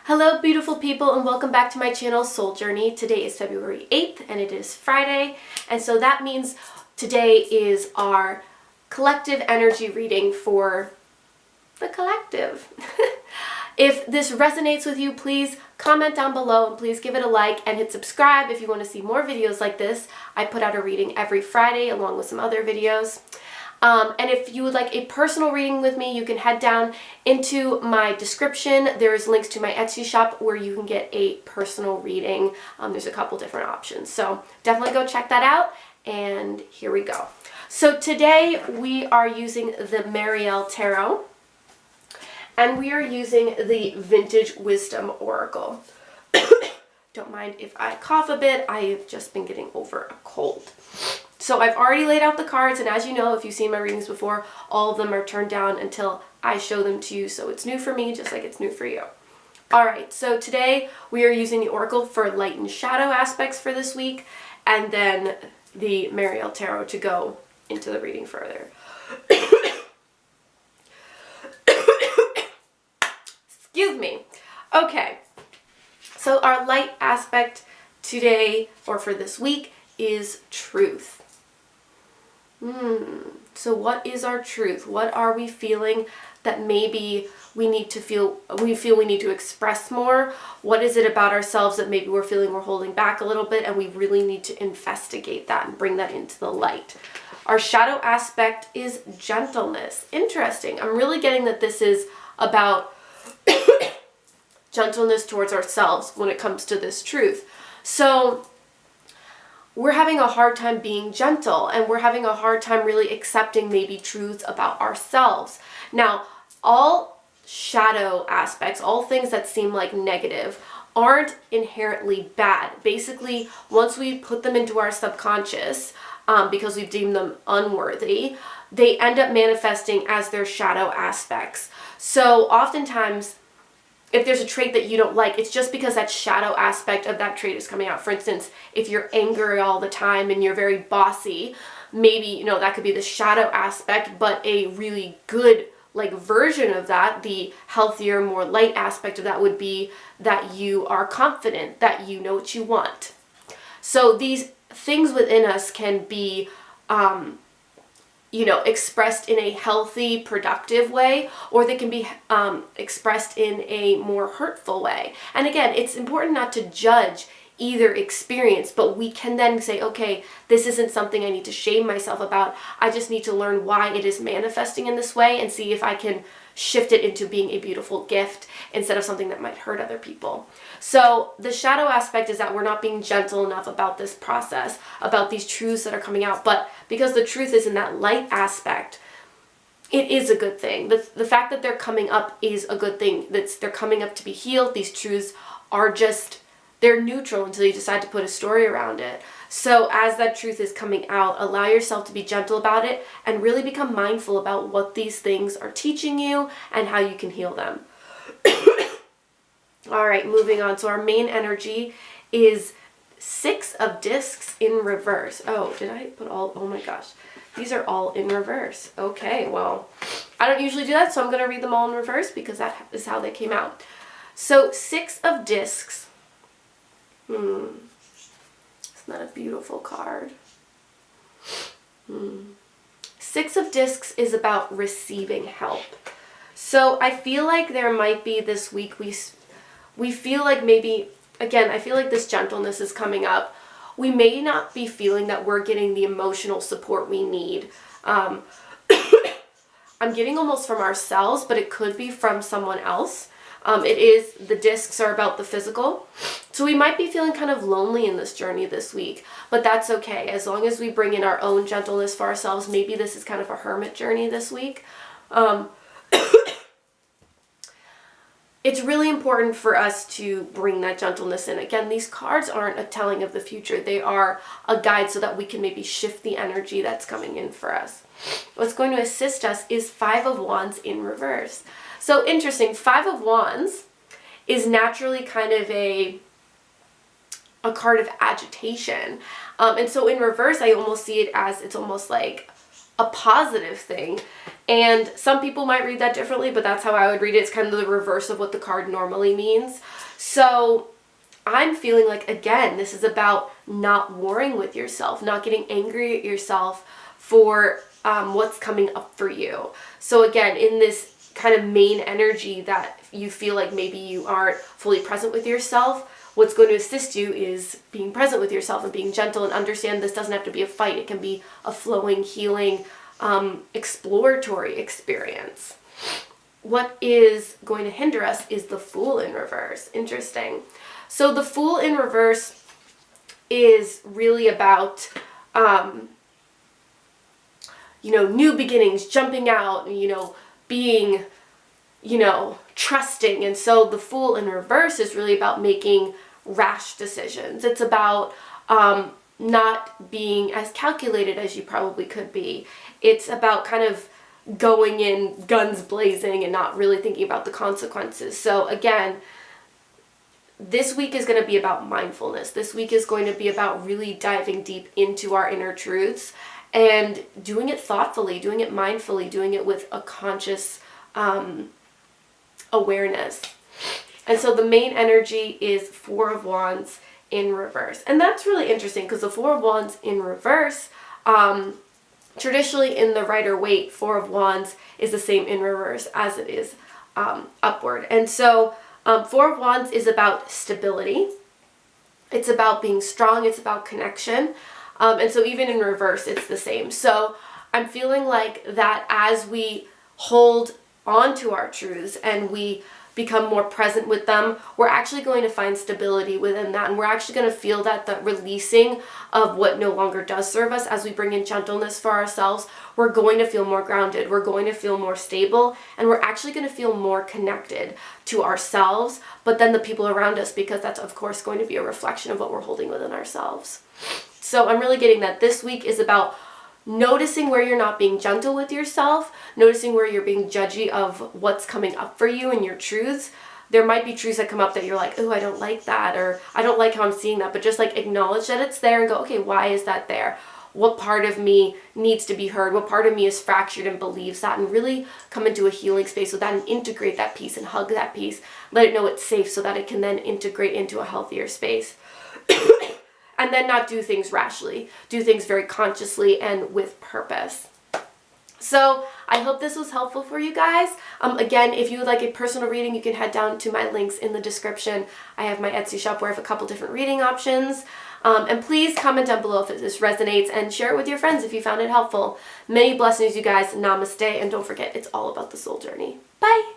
Hello beautiful people and welcome back to my channel Soul Journey. Today is February 8th and it is Friday, and so that means today is our collective energy reading for the collective. If this resonates with you, please comment down below and please give it a like and hit subscribe if you want to see more videos like this. I put out a reading every Friday along with some other videos. And if you would like a personal reading with me, you can head down into my description. There's links to my Etsy shop where you can get a personal reading. There's a couple different options. So definitely go check that out. And here we go. So today we are using the Marielle Tarot. And we are using the Vintage Wisdom Oracle. Don't mind if I cough a bit. I have just been getting over a cold. So I've already laid out the cards, and as you know, if you've seen my readings before, all of them are turned down until I show them to you, so it's new for me just like it's new for you. Alright, so today we are using the Oracle for light and shadow aspects for this week, and then the Marielle Tarot to go into the reading further. Excuse me. Okay, so our light aspect today, or for this week, is truth. So what is our truth? What are we feeling that maybe we need to feel, we need to express more? What is it about ourselves that maybe we're feeling we're holding back a little bit and we really need to investigate that and bring that into the light? Our shadow aspect is gentleness. Interesting. I'm really getting that this is about gentleness towards ourselves when it comes to this truth. So we're having a hard time being gentle, and we're having a hard time really accepting maybe truths about ourselves. Now, all shadow aspects, all things that seem like negative, aren't inherently bad. Basically, once we put them into our subconscious, because we've deemed them unworthy, they end up manifesting as their shadow aspects. So oftentimes, if there's a trait that you don't like, it's just because that shadow aspect of that trait is coming out. For instance, if you're angry all the time and you're very bossy, maybe, you know, that could be the shadow aspect, but a really good version of that, the healthier, more light aspect of that would be that you are confident, that you know what you want. So these things within us can be expressed in a healthy, productive way, or they can be expressed in a more hurtful way. And again, it's important not to judge either experience, but we can then say, okay, this isn't something I need to shame myself about. I just need to learn why it is manifesting in this way and see if I can shift it into being a beautiful gift instead of something that might hurt other people. So the shadow aspect is that we're not being gentle enough about this process, about these truths that are coming out. But because the truth is in that light aspect, it is a good thing. The fact that they're coming up is a good thing. They're coming up to be healed. These truths are just, they're neutral until you decide to put a story around it. So as that truth is coming out, allow yourself to be gentle about it and really become mindful about what these things are teaching you and how you can heal them. All right, moving on. So our main energy is 6 of discs in reverse. Oh, did I put all, oh my gosh. These are all in reverse. Okay, well, I don't usually do that, so I'm going to read them all in reverse because that is how they came out. So 6 of discs. Isn't that a beautiful card? 6 of discs is about receiving help. So I feel like there might be this week we feel like maybe, again, I feel like this gentleness is coming up. We may not be feeling that we're getting the emotional support we need. I'm getting almost from ourselves, but it could be from someone else. The discs are about the physical. So we might be feeling kind of lonely in this journey this week, but that's okay. As long as we bring in our own gentleness for ourselves, maybe this is kind of a hermit journey this week. It's really important for us to bring that gentleness in. Again, these cards aren't a telling of the future. They are a guide so that we can maybe shift the energy that's coming in for us. What's going to assist us is 5 of Wands in reverse. So interesting, 5 of Wands is naturally kind of a card of agitation. And so in reverse, I almost see it as, it's almost like a positive thing. And some people might read that differently, but that's how I would read it. It's kind of the reverse of what the card normally means. So I'm feeling like, again, this is about not warring with yourself, not getting angry at yourself for what's coming up for you. So again, in this kind of main energy that you feel like maybe you aren't fully present with yourself, what's going to assist you is being present with yourself and being gentle, and understand this doesn't have to be a fight. It can be a flowing, healing, exploratory experience. What is going to hinder us is the Fool in reverse. Interesting. So the Fool in reverse is really about, new beginnings, jumping out, being, trusting. And so the Fool in reverse is really about making rash decisions. It's about not being as calculated as you probably could be. It's about kind of going in guns blazing and not really thinking about the consequences. So again, this week is going to be about mindfulness. This week is going to be about really diving deep into our inner truths and doing it thoughtfully, doing it mindfully, doing it with a conscious awareness. And so the main energy is Four of Wands in reverse. And that's really interesting because the Four of Wands in reverse, traditionally in the Rider-Waite, Four of Wands is the same in reverse as it is upward. And so Four of Wands is about stability. It's about being strong. It's about connection. And so even in reverse, it's the same. So I'm feeling like that as we hold on to our truths and we become more present with them, we're actually going to find stability within that. And we're actually going to feel that the releasing of what no longer does serve us as we bring in gentleness for ourselves. We're going to feel more grounded. We're going to feel more stable. And we're actually going to feel more connected to ourselves, but then the people around us, because that's of course going to be a reflection of what we're holding within ourselves. So I'm really getting that this week is about noticing where you're not being gentle with yourself, noticing where you're being judgy of what's coming up for you and your truths. There might be truths that come up that you're like, oh, I don't like that, or I don't like how I'm seeing that, but just like acknowledge that it's there and go, okay, why is that there? What part of me needs to be heard? What part of me is fractured and believes that? And really come into a healing space with that and integrate that piece and hug that piece. Let it know it's safe so that it can then integrate into a healthier space. And then not do things rashly. Do things very consciously and with purpose. So I hope this was helpful for you guys. Again, if you would like a personal reading, you can head down to my links in the description. I have my Etsy shop where I have a couple different reading options. And please comment down below if this resonates and share it with your friends if you found it helpful. Many blessings, you guys. Namaste. And don't forget, it's all about the soul journey. Bye.